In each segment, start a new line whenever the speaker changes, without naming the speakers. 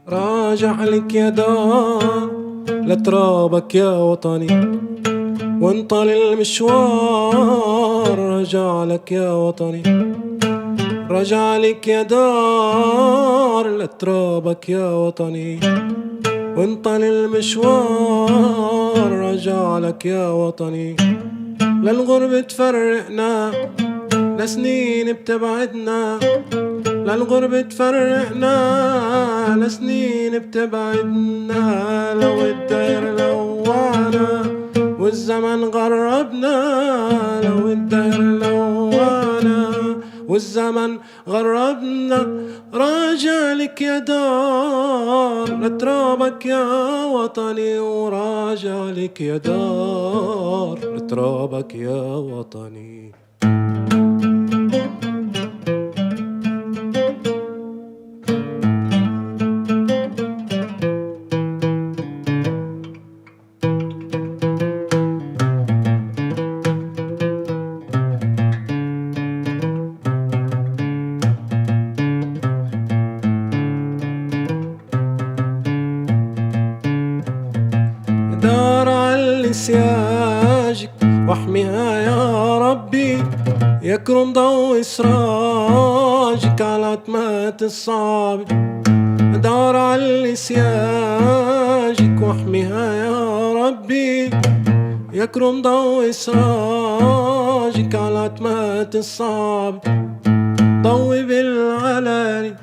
راجع لك يا دار لترابك يا وطني، وانطل المشوار رجع لك يا وطني. رجع لك يا دار لترابك يا وطني، وانطل المشوار رجع لك يا وطني. للغرب تفرقنا لسنين بتبعدنا، للغرب تفرقنا لسنين بتبعدنا. لو الدهر لوانا والزمن غربنا، لو الدهر لوانا والزمن غربنا. راجع لك يا دار لترابك يا وطني، وراجع لك يا دار لترابك يا وطني. دار علي سياجك واحميها يا ربي، يكرم ضوء سراجك على عتمات الصعب. دار علي سياجك واحميها يا ربي، يكرم ضوء سراجك على عتمات الصعب. ضوي بالعلالي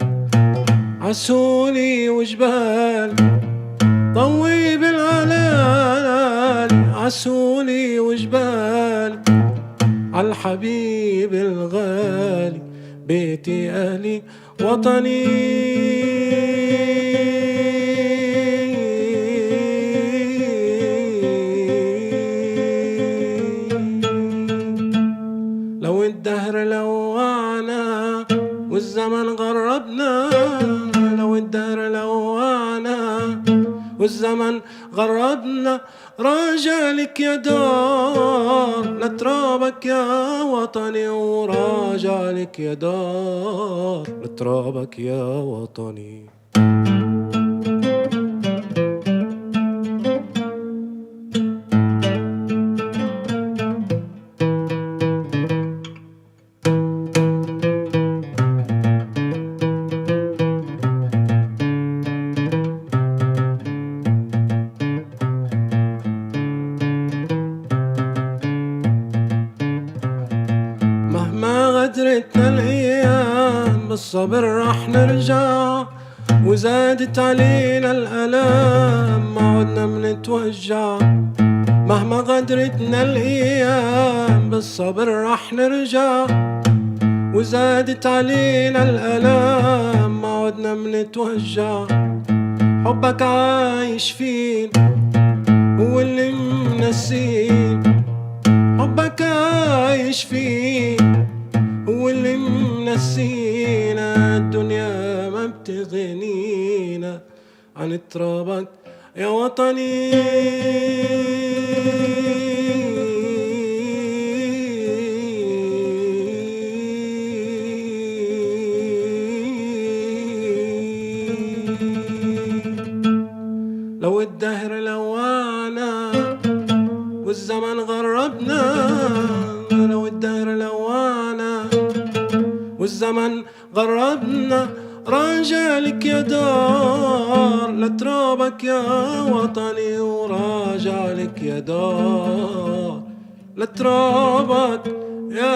عسولي وجبال، ضوي بالعلالي عسولي وجبال. عالحبيب الغالي بيتي أهلي وطني. لو الدهر لوانا والزمن غربنا، لو الدهر لوانا والزمن غربنا. راجع لك يا دار لترابك يا وطني، وراجع لك يا دار لترابك يا وطني. غدرتنا الأيام بالصبر رح نرجع، وزادت علينا الألام ما عدنا منتوجع. مهما غدرتنا الأيام بالصبر رح نرجع، وزادت علينا الألام ما عدنا منتوجع. حبك عايش فينا هو اللي منسين، حبك عايش فينا هو اللي منسينا. الدنيا ما بتغنينا عن ترابك يا وطني. لو الدهر لوانا والزمن غربنا، الزمن غربنا، راجع لك يا دار لترابك يا وطني، وراجع لك يا دار لترابك يا